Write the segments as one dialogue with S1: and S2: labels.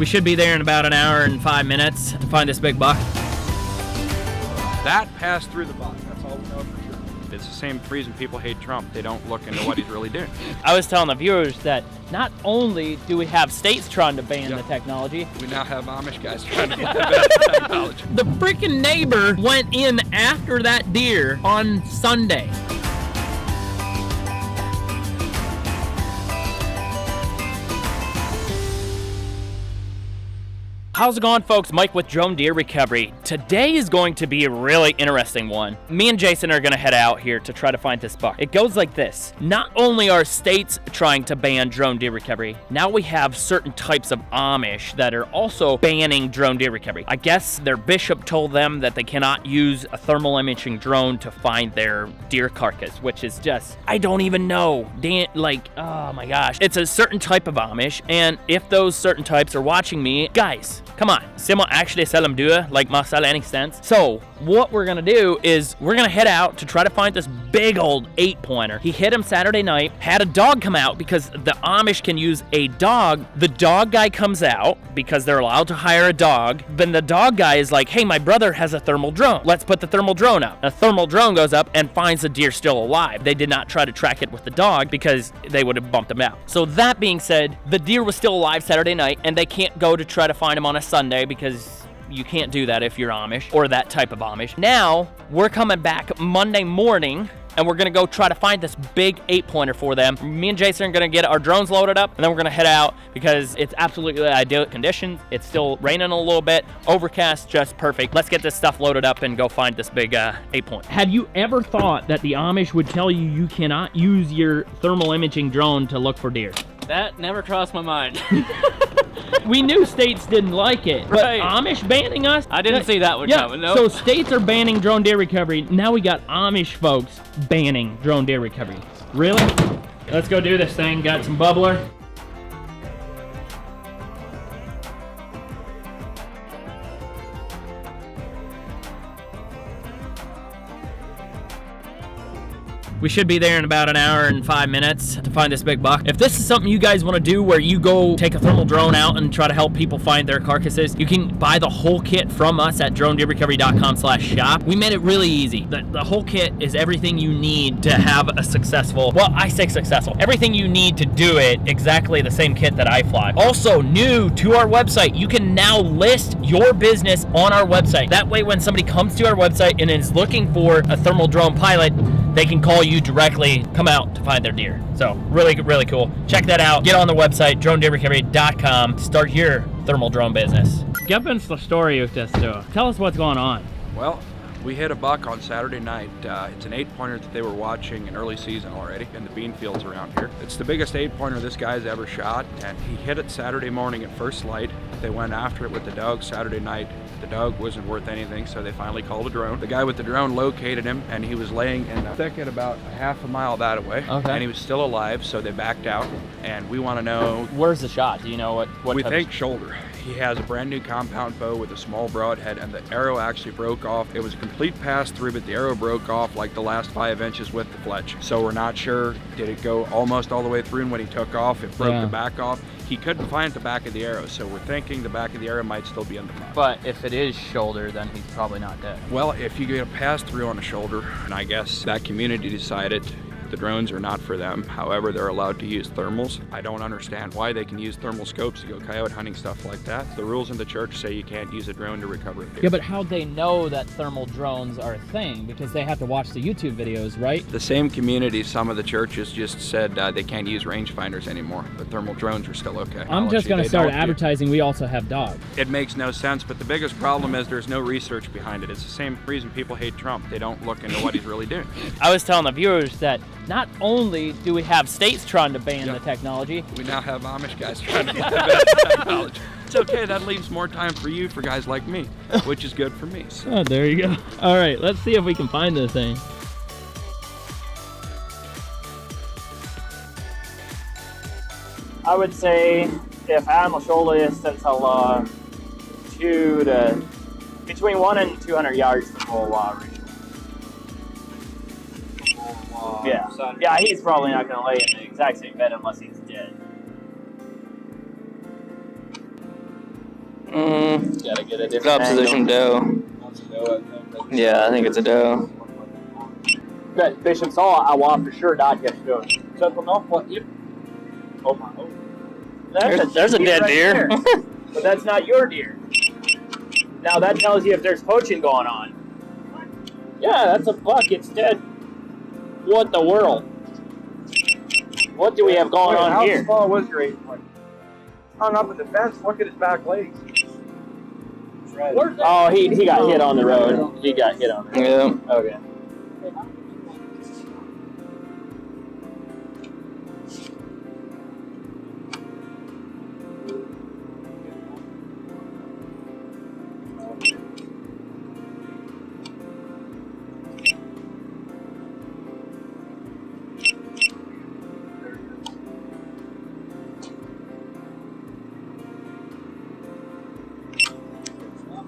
S1: We should be there in about an hour and 5 minutes and find this big buck.
S2: That passed through the buck. That's all we know for sure. It's the same reason people hate Trump. They don't look into what he's really doing.
S1: I was telling the viewers that not only do we have states trying to ban the technology,
S2: we now have Amish guys trying to ban the technology.
S1: The freaking neighbor went in after that deer on Sunday. How's it going, folks? Mike with Drone Deer Recovery. Today is going to be a really interesting one. Me and Jason are going to head out here to try to find this buck. It goes like this. Not only are states trying to ban drone deer recovery, now we have certain types of Amish that are also banning drone deer recovery. I guess their bishop told them that they cannot use a thermal imaging drone to find their deer carcass, which is just, I don't even know. Oh my gosh. It's a certain type of Amish, and if those certain types are watching me, guys, come on, Simo actually sell them do like masala any sense. So what we're gonna do is we're gonna head out to try to find this big old 8-pointer. He hit him Saturday night, had a dog come out because the Amish can use a dog. The dog guy comes out because they're allowed to hire a dog. Then the dog guy is like, hey, my brother has a thermal drone. Let's put the thermal drone up. A thermal drone goes up and finds the deer still alive. They did not try to track it with the dog because they would have bumped him out. So that being said, the deer was still alive Saturday night, and they can't go to try to find him on a Sunday because you can't do that if you're Amish or that type of Amish. Now we're coming back Monday morning and we're gonna go try to find this big 8-pointer for them. Me and Jason are gonna get our drones loaded up, and then we're gonna head out because it's absolutely ideal conditions. It's still raining a little bit, overcast, just perfect. Let's get this stuff loaded up and go find this big 8-point. Had you ever thought that the Amish would tell you you cannot use your thermal imaging drone to look for deer?
S3: That never crossed my mind.
S1: We knew states didn't like it, but
S3: right.
S1: Amish banning us?
S3: I didn't see that one coming, no.
S1: So states are banning drone deer recovery. Now we got Amish folks banning drone deer recovery. Really? Let's go do this thing. Got some bubbler. We should be there in about an hour and 5 minutes to find this big buck. If this is something you guys want to do where you go take a thermal drone out and try to help people find their carcasses, you can buy the whole kit from us at dronedeerrecovery.com/shop. We made it really easy. The whole kit is everything you need to have a successful, well, I say successful, everything you need to do it, exactly the same kit that I fly. Also, new to our website, you can now list your business on our website. That way, when somebody comes to our website and is looking for a thermal drone pilot, they can call you directly, come out to find their deer. So really, really cool. Check that out. Get on the website, dronedeerrecovery.com. Start your thermal drone business. Give us the story with this too. Tell us what's going on.
S2: Well, we hit a buck on Saturday night. It's an 8-pointer that they were watching in early season already in the bean fields around here. It's the biggest 8-pointer this guy's ever shot, and he hit it Saturday morning at first light. They went after it with the dog Saturday night. The dog wasn't worth anything, so they finally called a drone. The guy with the drone located him, and he was laying in a thicket about a half a mile that away. Okay. And he was still alive, so they backed out, and we want to know...
S1: Where's the shot? Do you know what
S2: we think shoulder. He has a brand new compound bow with a small broadhead, and the arrow actually broke off. It was a complete pass-through, but the arrow broke off like the last 5 inches with the fletch. So we're not sure, did it go almost all the way through, and when he took off, it broke the back off. He couldn't find the back of the arrow, so we're thinking the back of the arrow might still be in the mouth.
S3: But if it is shoulder, then he's probably not dead.
S2: Well, if you get a pass-through on a shoulder, and I guess that community decided the drones are not for them. However, they're allowed to use thermals. I don't understand why they can use thermal scopes to go coyote hunting, stuff like that. The rules in the church say you can't use a drone to recover deer.
S1: Yeah, but how'd they know that thermal drones are a thing? Because they have to watch the YouTube videos, right?
S2: The same community, some of the churches just said they can't use rangefinders anymore, but thermal drones are still okay.
S1: I'm just going to start advertising we also have dogs.
S2: It makes no sense, but the biggest problem is there's no research behind it. It's the same reason people hate Trump. They don't look into what he's really doing.
S1: I was telling the viewers that not only do we have states trying to ban the technology,
S2: we now have Amish guys trying to ban the technology. It's okay, that leaves more time for you, for guys like me, which is good for me. So.
S1: Oh, there you go. All right, let's see if we can find this thing.
S4: I would say if animal shoulder distance along between 1 and 200 yards from full water. Yeah, he's probably not going to lay in the exact same bed unless he's dead.
S5: Gotta get a different opposition doe. Yeah, I think it's a doe.
S4: That Bishop saw a Awa for sure not yet doing. Central Norfolk. Yep. Oh my. Oh.
S5: There's a dead deer.
S4: But that's not your deer. Now that tells you if there's poaching going on. Yeah, that's a buck. It's dead. What the world? What do we have going on here?
S2: How small was your 8 point? Hung up in the fence. Look at his back legs.
S4: Oh, he got hit on the road. He got hit on the road.
S5: Yeah.
S4: Okay.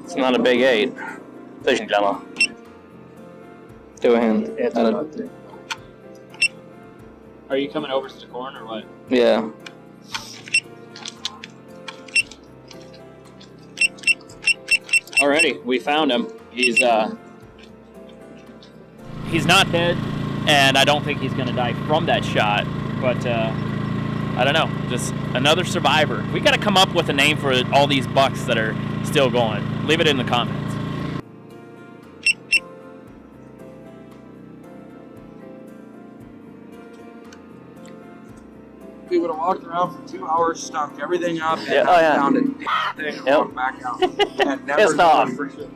S5: It's not a big 8. Fishing camera. To a hand.
S4: Are you coming over to the corn or what?
S5: Yeah.
S4: Alrighty, we found him. He's
S1: not dead, and I don't think he's gonna die from that shot, but I don't know, just another survivor. We gotta come up with a name for all these bucks that are still going. Leave it in the comments.
S2: We would have walked around for 2 hours, stocked everything up, and found a thing and walked back out. And never
S5: Pissed off.
S2: for sure.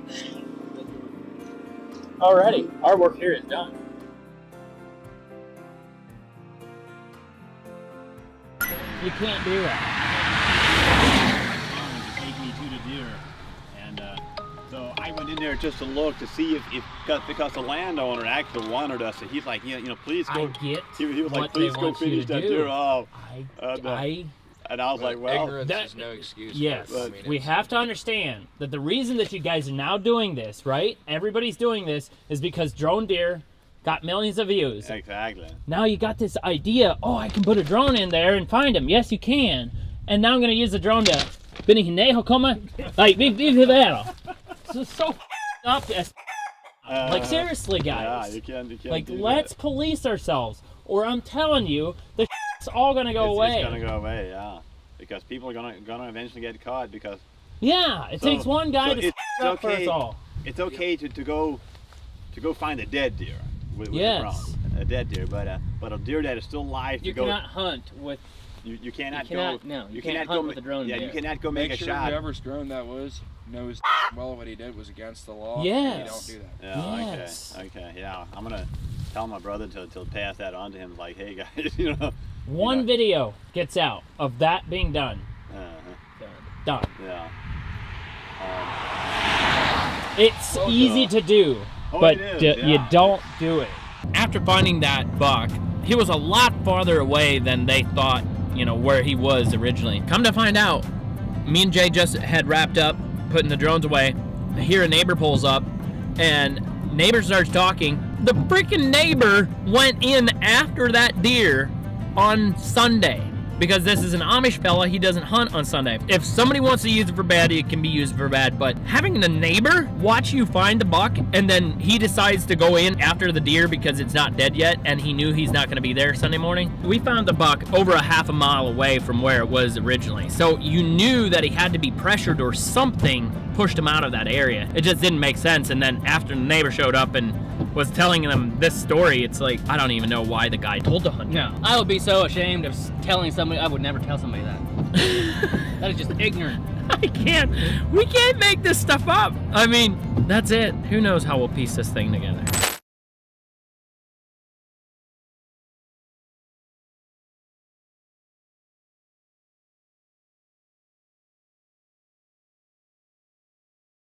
S4: alrighty. Our work here is done.
S6: You can't do that. Take me to the deer, and so I went in there just to look to see if because the landowner actually wanted us. And he's like, please go. I get He was like, what please they go want you finish to that do. deer. Oh,
S3: And
S6: I was like, well,
S3: ignorance
S6: that,
S3: is no excuse.
S6: yes,
S3: for it. I mean,
S6: we have to understand that the reason that you guys are now doing this, right? Everybody's doing this is because drone deer got millions of views. Exactly. Now you got this idea, oh, I can put a drone in there and find them. Yes, you can. And now I'm going to use the drone to... So up. Like, seriously, guys. Yeah, you can't like, do let's that. police ourselves. Or I'm telling you, the it's all going to go away. It's going to go away, yeah. Because people are going to eventually get caught because... Yeah, it takes one guy to up for us all. It's okay to go find a dead deer with Yes. a drone. A dead deer, but a deer that is still alive
S3: You
S6: to go...
S3: cannot hunt with.
S6: You cannot
S3: You
S6: go...
S3: cannot. No, you
S6: cannot
S3: can't
S6: go
S3: hunt
S6: ma-
S3: with a drone.
S6: Yeah,
S3: deer.
S6: you cannot go make a
S2: sure
S6: shot.
S2: whoever's drone that was knows well what he did was against the law.
S6: Yes.
S2: And you don't do that.
S6: Yeah, Yes. okay, yeah. I'm going to tell my brother to pass that on to him, like, hey, guys, One video gets out of that being done. Done. Yeah. It's easy to do, but
S1: it is,
S6: you don't do it.
S1: After finding that buck, he was a lot farther away than they thought, where he was originally. Come to find out, me and Jay just had wrapped up putting the drones away. I hear a neighbor pulls up, and neighbor starts talking. The freaking neighbor went in after that deer on Sunday. Because this is an Amish fella, he doesn't hunt on Sunday. If somebody wants to use it for bad, it can be used for bad. But having the neighbor watch you find the buck, and then he decides to go in after the deer because it's not dead yet, and he knew he's not going to be there Sunday morning. We found the buck over a half a mile away from where it was originally. So you knew that he had to be pressured or something pushed him out of that area. It just didn't make sense. And then after the neighbor showed up and was telling them this story, it's like, I don't even know why the guy told the hunter.
S3: No, I would be so ashamed of telling somebody. I would never tell somebody that. That is just ignorant.
S1: We can't make this stuff up. I mean, that's it. Who knows how we'll piece this thing together.